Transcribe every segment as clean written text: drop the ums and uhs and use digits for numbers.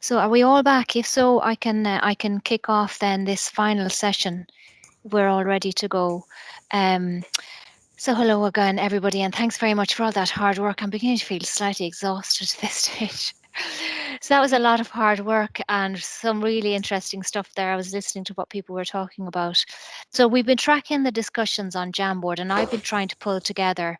So are we all back? If so, I can kick off then this final session. We're all ready to go. So hello again, everybody, and thanks very much for all that hard work. I'm beginning to feel slightly exhausted at this stage. So that was a lot of hard work and some really interesting stuff there. I was listening to what people were talking about. So we've been tracking the discussions on Jamboard, and I've been trying to pull together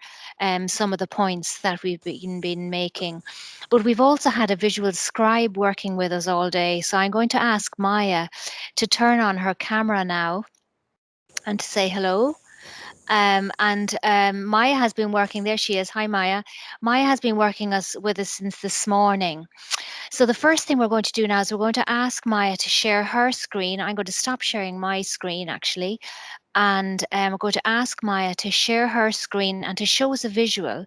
some of the points that we've been making. But we've also had a visual scribe working with us all day. So I'm going to ask Maya to turn on her camera now and to say hello. Maya has been working. There she is. Hi, Maya. Maya has been working with us since this morning. So the first thing we're going to do now is we're going to ask Maya to share her screen. I'm going to stop sharing my screen actually, and we're going to ask Maya to share her screen and to show us a visual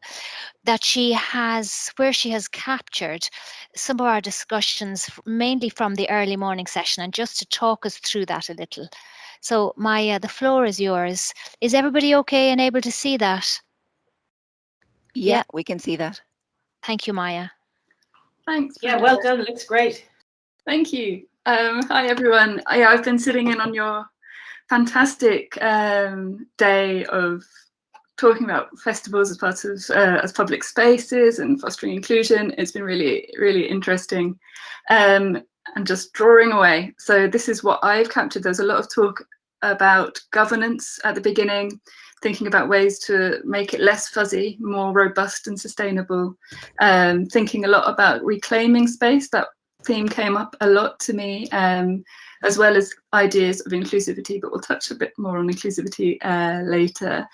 that she has, where she has captured some of our discussions, mainly from the early morning session, and just to talk us through that a little. So Maya, the floor is yours. Is everybody okay and able to see that? Yeah, we can see that. Thank you, Maya. Thanks. Yeah, well done. Looks great. Thank you. Hi, everyone. I've been sitting in on your fantastic day of talking about festivals as part of as public spaces and fostering inclusion. It's been really, really interesting and just drawing away. So this is what I've captured. There's a lot of talk about governance at the beginning, thinking about ways to make it less fuzzy, more robust and sustainable, thinking a lot about reclaiming space. That theme came up a lot to me, as well as ideas of inclusivity, but we'll touch a bit more on inclusivity later.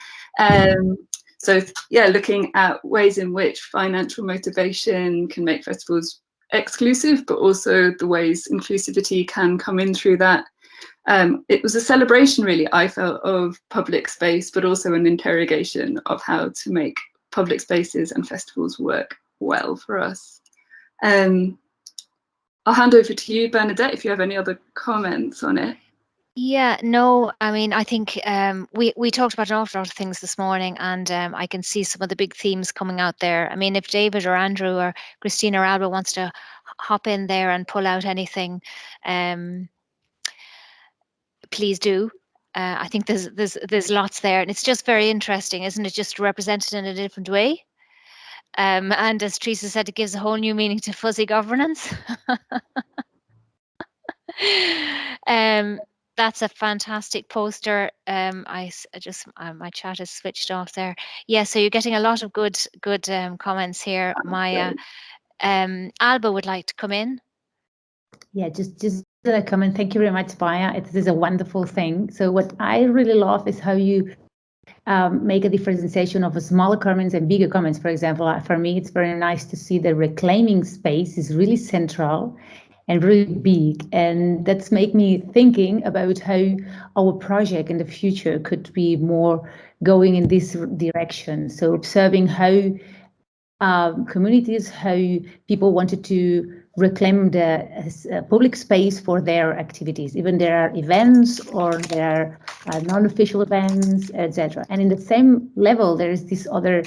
So yeah, looking at ways in which financial motivation can make festivals exclusive, but also the ways inclusivity can come in through that. It was a celebration, really, I felt, of public space, but also an interrogation of how to make public spaces and festivals work well for us. I'll hand over to you, Bernadette, if you have any other comments on it. Yeah, no, I mean, I think we talked about an awful lot of things this morning, and I can see some of the big themes coming out there. I mean, if David or Andrew or Christina or Alba wants to hop in there and pull out anything, please do. I think there's lots there, and it's just very interesting, isn't it? Just represented in a different way. And as Teresa said, it gives a whole new meaning to fuzzy governance. That's a fantastic poster. I just my chat is switched off there. Yeah, so you're getting a lot of good comments here, Maya. Alba would like to come in. Yeah, just a comment. Thank you very much, Maya. It is a wonderful thing. So what I really love is how you make a differentiation of smaller comments and bigger comments. For example, for me, it's very nice to see that reclaiming space is really central and really big, and that's make me thinking about how our project in the future could be more going in this direction. So observing how communities, how people wanted to reclaim the public space for their activities, even there are events or there are non-official events, etc. And in the same level, there is this other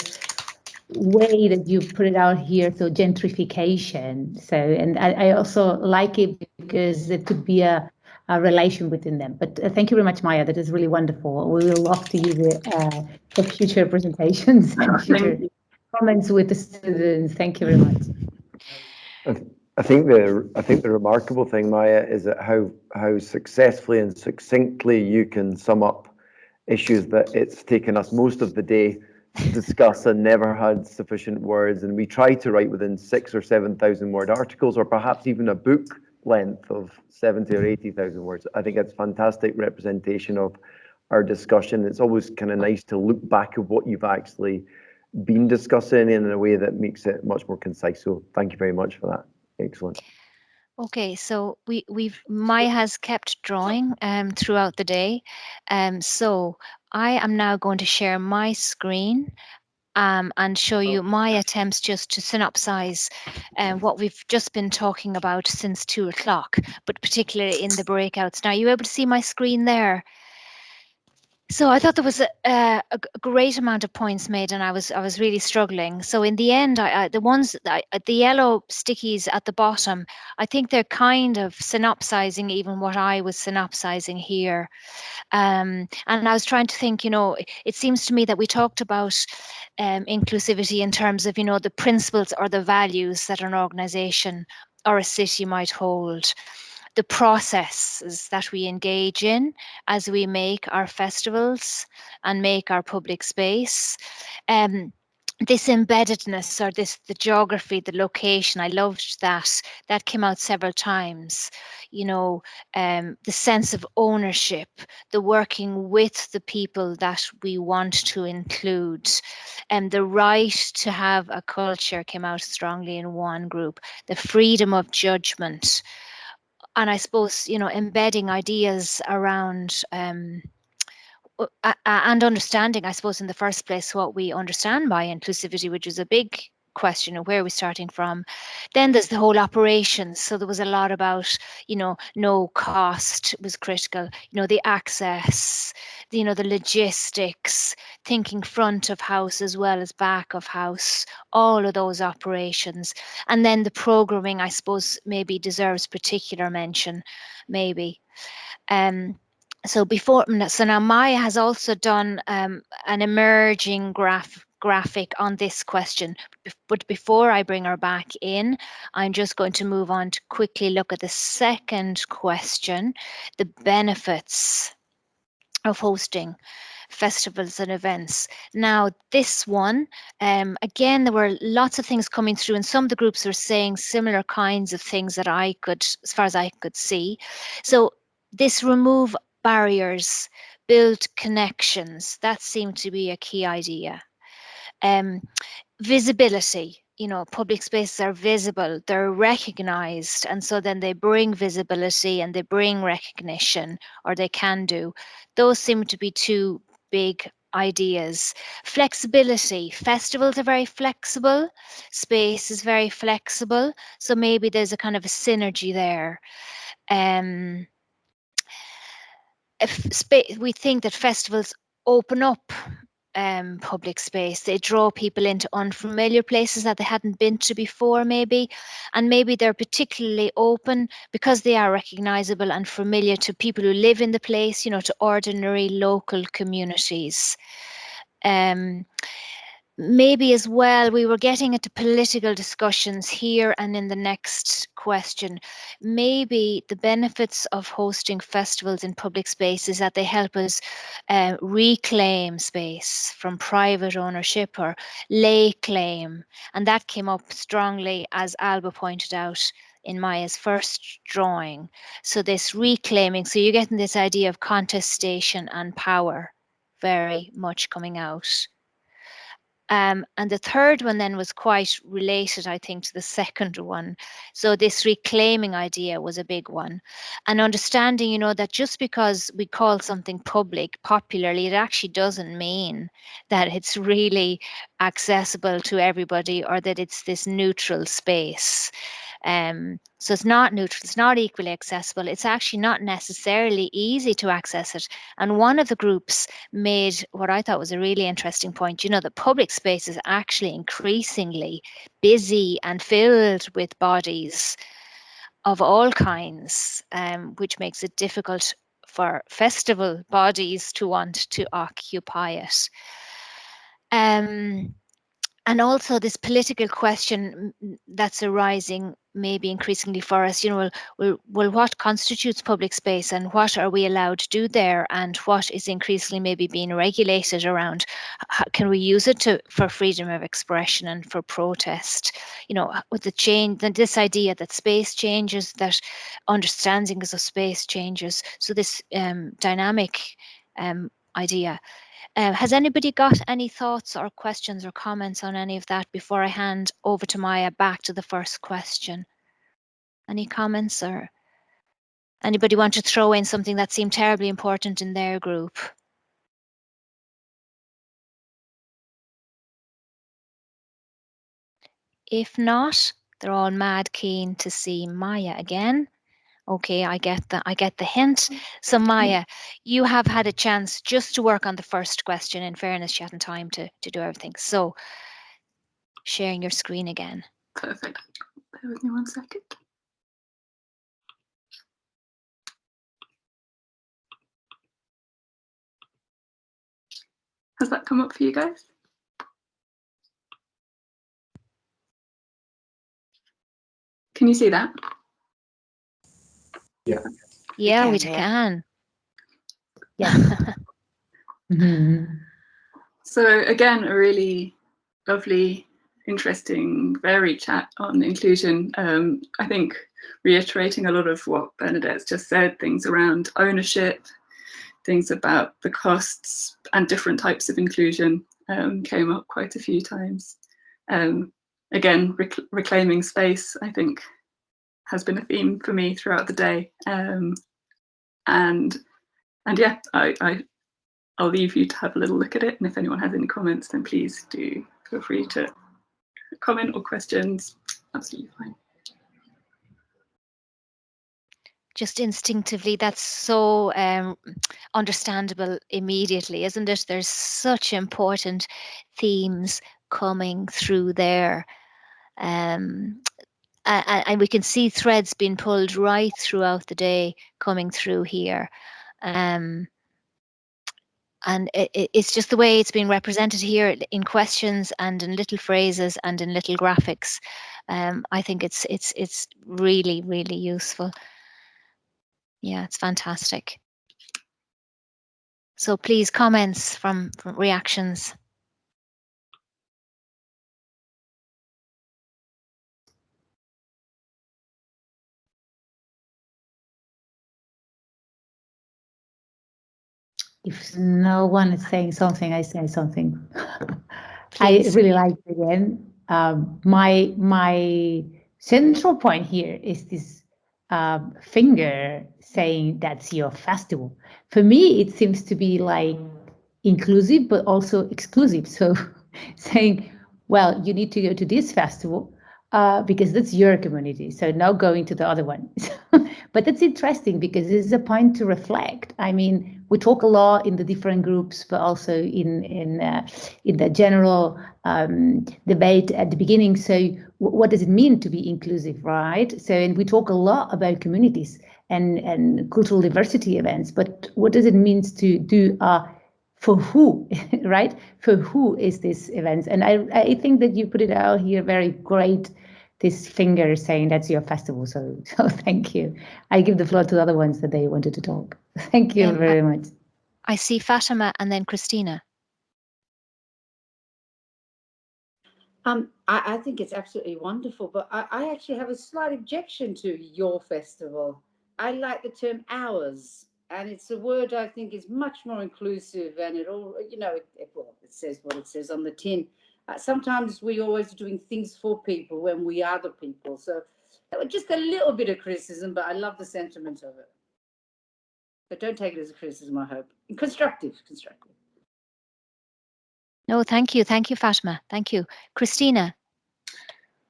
way that you put it out here, so gentrification. So, and I also like it because it could be a relation within them. But thank you very much, Maya. That is really wonderful. We will love to use it for future presentations and future comments with the students. Thank you very much. I think the remarkable thing, Maya, is that how successfully and succinctly you can sum up issues that it's taken us most of the day to discuss and never had sufficient words. And we try to write within 6,000 or 7,000 word articles, or perhaps even a book length of 70 or 80,000 words. I think it's fantastic representation of our discussion. It's always kind of nice to look back at what you've actually been discussing in a way that makes it much more concise. So thank you very much for that. Excellent. Okay, so Maya has kept drawing throughout the day. So I am now going to share my screen and show you my attempts just to synopsize what we've just been talking about since 2 o'clock, but particularly in the breakouts. Now, are you able to see my screen there? So I thought there was a great amount of points made, and I was really struggling. So in the end, the ones the yellow stickies at the bottom, I think they're kind of synopsizing even what I was synopsizing here. And I was trying to think, it seems to me that we talked about inclusivity in terms of, the principles or the values that an organization or a city might hold, the processes that we engage in as we make our festivals and make our public space. This embeddedness, or the geography, the location, I loved that. That came out several times. The sense of ownership, the working with the people that we want to include, and the right to have a culture came out strongly in one group. The freedom of judgment, and I suppose, embedding ideas around and understanding, I suppose, in the first place, what we understand by inclusivity, which is a big question of where we're starting from. Then there's the whole operations. So there was a lot about, no cost was critical, the access, the logistics, thinking front of house as well as back of house, all of those operations. And then the programming, I suppose, maybe deserves particular mention, maybe. So now Maya has also done an emerging graphic on this question. But before I bring her back in, I'm just going to move on to quickly look at the second question, the benefits of hosting festivals and events. Now, this one, again, there were lots of things coming through, and some of the groups were saying similar kinds of things that I could, as far as I could see. So this remove barriers, build connections, that seemed to be a key idea. Visibility, public spaces are visible, they're recognized, and so then they bring visibility and they bring recognition, or they can do. Those seem to be two big ideas. Flexibility, festivals are very flexible, space is very flexible, so maybe there's a kind of a synergy there. We think that festivals open up public space. They draw people into unfamiliar places that they hadn't been to before, maybe. And maybe they're particularly open because they are recognizable and familiar to people who live in the place, to ordinary local communities. Maybe as well, we were getting into political discussions here and in the next question. Maybe the benefits of hosting festivals in public space is that they help us reclaim space from private ownership or lay claim. And that came up strongly, as Alba pointed out, in Maya's first drawing. So this reclaiming, so you're getting this idea of contestation and power very much coming out. And the third one then was quite related, I think, to the second one. So this reclaiming idea was a big one. And understanding, that just because we call something public popularly, it actually doesn't mean that it's really accessible to everybody or that it's this neutral space. So it's not neutral, it's not equally accessible. It's actually not necessarily easy to access it. And one of the groups made what I thought was a really interesting point. The public space is actually increasingly busy and filled with bodies of all kinds, which makes it difficult for festival bodies to want to occupy it. And also this political question that's arising maybe increasingly for us, well, what constitutes public space and what are we allowed to do there, and what is increasingly maybe being regulated around? How can we use it for freedom of expression and for protest? With the change, this idea that space changes, that understandings of space changes. So this dynamic idea. Has anybody got any thoughts or questions or comments on any of that before I hand over to Maya back to the first question? Any comments, or anybody want to throw in something that seemed terribly important in their group? If not, they're all mad keen to see Maya again. Okay, I get the hint. So Maya, you have had a chance just to work on the first question. In fairness, you hadn't time to do everything. So sharing your screen again. Perfect. Bear with me 1 second. Has that come up for you guys? Can you see that? Yeah. Yeah, we can, yeah. can. Yes. Mhm. So again, a really lovely, interesting, varied chat on inclusion. I think reiterating a lot of what Bernadette's just said, things around ownership, things about the costs and different types of inclusion came up quite a few times. Again, reclaiming space, I think, has been a theme for me throughout the day. And yeah, I'll leave you to have a little look at it. And if anyone has any comments, then please do feel free to comment or questions. Absolutely fine. Just instinctively, that's so understandable immediately, isn't it? There's such important themes coming through there. And we can see threads being pulled right throughout the day coming through here. And it's just the way it's being represented here in questions and in little phrases and in little graphics. I think it's really, really useful. Yeah, it's fantastic. So please, comments from reactions. If no one is saying something, I say something. Please. I really like it again. My central point here is this finger saying that's your festival. For me, it seems to be like inclusive, but also exclusive. So saying, well, you need to go to this festival because that's your community. So now going to the other one. But that's interesting because it's a point to reflect. I mean, we talk a lot in the different groups, but also in the general debate at the beginning. So what does it mean to be inclusive, right? So, and we talk a lot about communities and cultural diversity events, but what does it mean to do for who, right? For who is this event? And I think that you put it out here very great, this finger saying that's your festival. So thank you. I give the floor to the other ones that they wanted to talk. Thank you very much. I see Fatima and then Christina. I think it's absolutely wonderful, but I actually have a slight objection to your festival. I like the term ours, and it's a word I think is much more inclusive, and it all, you know, it says what it says on the tin. Sometimes we always doing things for people when we are the people. So that was just a little bit of criticism, but I love the sentiment of it. But don't take it as a criticism, I hope. Constructive. No, thank you. Thank you, Fatima. Thank you. Christina.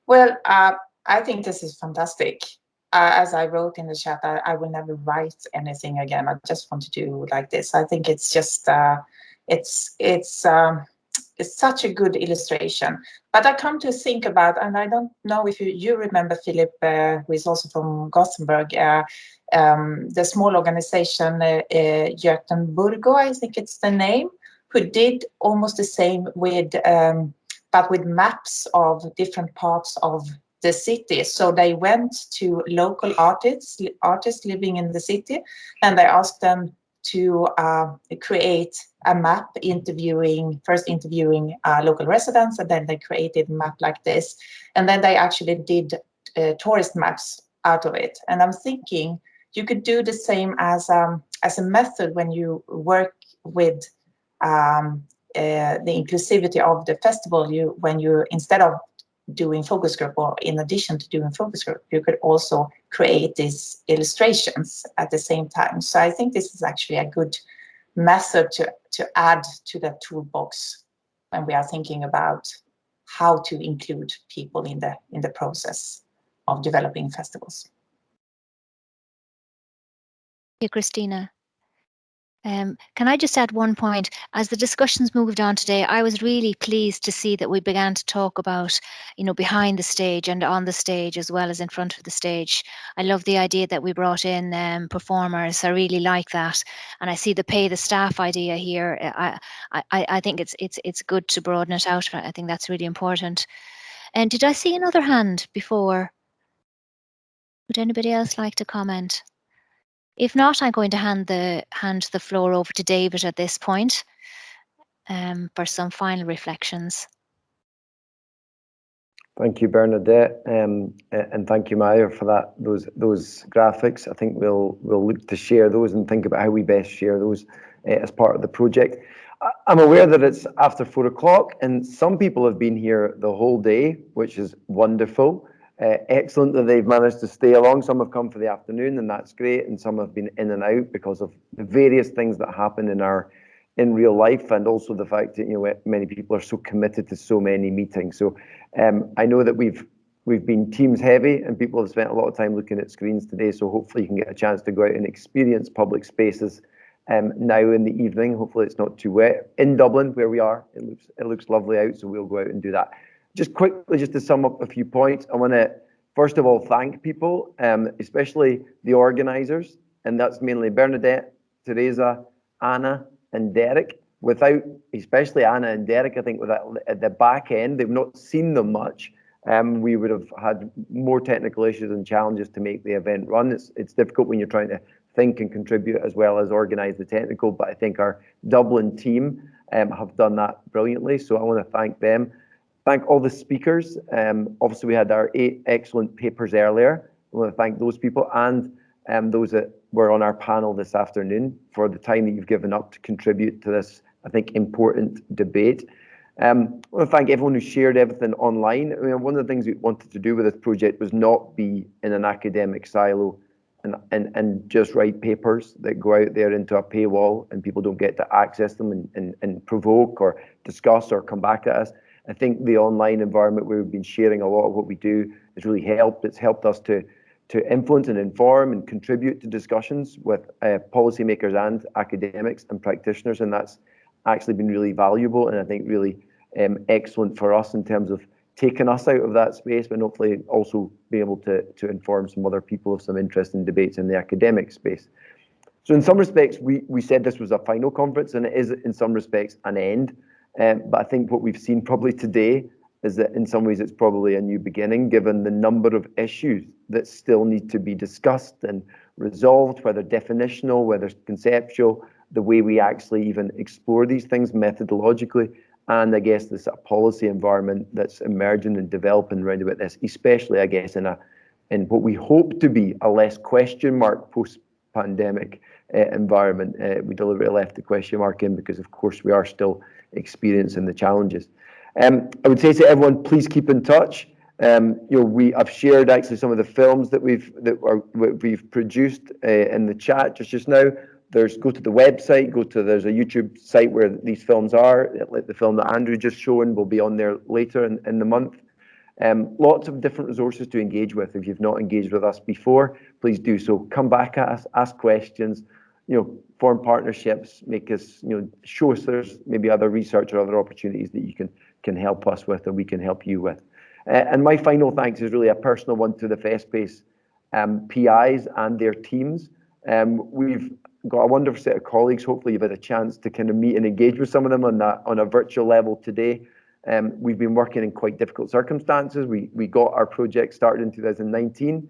Well, I think this is fantastic. As I wrote in the chat, I will never write anything again. I just want to do like this. I think it's just, it's such a good illustration. But I come to think about, and I don't know if you remember Philip, who is also from Gothenburg, the small organization Göteborgo, I think it's the name, who did almost the same with, but with maps of different parts of the city. So they went to local artists living in the city, and they asked them to create a map first interviewing local residents, and then they created a map like this. And then they actually did tourist maps out of it. And I'm thinking you could do the same as a method when you work with the inclusivity of the festival. When you, instead of doing focus group, or in addition to doing focus group, you could also create these illustrations at the same time. So I think this is actually a good method to add to the toolbox when we are thinking about how to include people in the process of developing festivals. you, Christina. Can I just add one point? As the discussions moved on today, I was really pleased to see that we began to talk about, behind the stage and on the stage as well as in front of the stage. I love the idea that we brought in performers. I really like that, and I see the pay the staff idea here. I think it's good to broaden it out. I think that's really important. And did I see another hand before? Would anybody else like to comment? If not, I'm going to hand the floor over to David at this point for some final reflections. Thank you, Bernadette, and thank you, Maya, for those graphics. I think we'll look to share those and think about how we best share those as part of the project. I'm aware that it's after 4 o'clock, and some people have been here the whole day, which is wonderful. Excellent that they've managed to stay along. Some have come for the afternoon, and that's great, and some have been in and out because of the various things that happen in real life, and also the fact that many people are so committed to so many meetings. So I know that we've been teams heavy, and people have spent a lot of time looking at screens today. So hopefully you can get a chance to go out and experience public spaces now in the evening. Hopefully it's not too wet in Dublin where we are. It looks lovely out, so we'll go out and do that. Just quickly, just to sum up a few points, I want to first of all thank people, especially the organisers, and that's mainly Bernadette, Teresa, Anna, and Derek. Without, especially Anna and Derek, I think at the back end, they've not seen them much. We would have had more technical issues and challenges to make the event run. It's difficult when you're trying to think and contribute as well as organise the technical, but I think our Dublin team have done that brilliantly. So I want to thank them. Thank all the speakers. Obviously, we had our 8 excellent papers earlier. I want to thank those people and those that were on our panel this afternoon for the time that you've given up to contribute to this, I think, important debate. I want to thank everyone who shared everything online. I mean, one of the things we wanted to do with this project was not be in an academic silo and just write papers that go out there into a paywall and people don't get to access them and provoke or discuss or come back at us. I think the online environment where we've been sharing a lot of what we do has really helped. It's helped us to influence and inform and contribute to discussions with policymakers and academics and practitioners, and that's actually been really valuable and I think really excellent for us in terms of taking us out of that space, but hopefully also being able to inform some other people of some interesting debates in the academic space. So in some respects, we said this was a final conference, and it is in some respects an end. But I think what we've seen probably today is that in some ways it's probably a new beginning, given the number of issues that still need to be discussed and resolved, whether definitional, whether conceptual, the way we actually even explore these things methodologically. And I guess this policy environment that's emerging and developing around about this, especially I guess in what we hope to be a less question mark post-pandemic environment. We deliberately left the question mark in because of course we are still experiencing the challenges. I would say to everyone, please keep in touch. I've shared actually some of the films that we've produced in the chat just now. Go to the website, there's a YouTube site where these films are. Like the film that Andrew just shown will be on there later in the month. Lots of different resources to engage with. If you've not engaged with us before, please do so. Come back at us, ask questions, form partnerships, make us, show us there's maybe other research or other opportunities that you can help us with or we can help you with. And my final thanks is really a personal one to the Festspace PIs and their teams. We've got a wonderful set of colleagues. Hopefully you've had a chance to kind of meet and engage with some of them on a virtual level today. We've been working in quite difficult circumstances. We got our project started in 2019,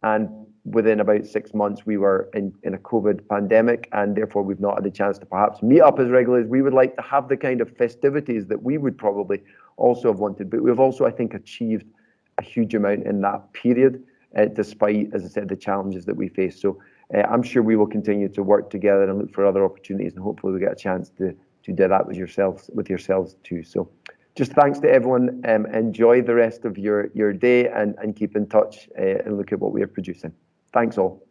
and within about 6 months we were in a COVID pandemic, and therefore we've not had a chance to perhaps meet up as regularly as we would like to have the kind of festivities that we would probably also have wanted. But we've also, I think, achieved a huge amount in that period, despite, as I said, the challenges that we face. So I'm sure we will continue to work together and look for other opportunities, and hopefully we get a chance to do that with yourselves too. So just thanks to everyone. Enjoy the rest of your day and keep in touch and look at what we are producing. Thanks all.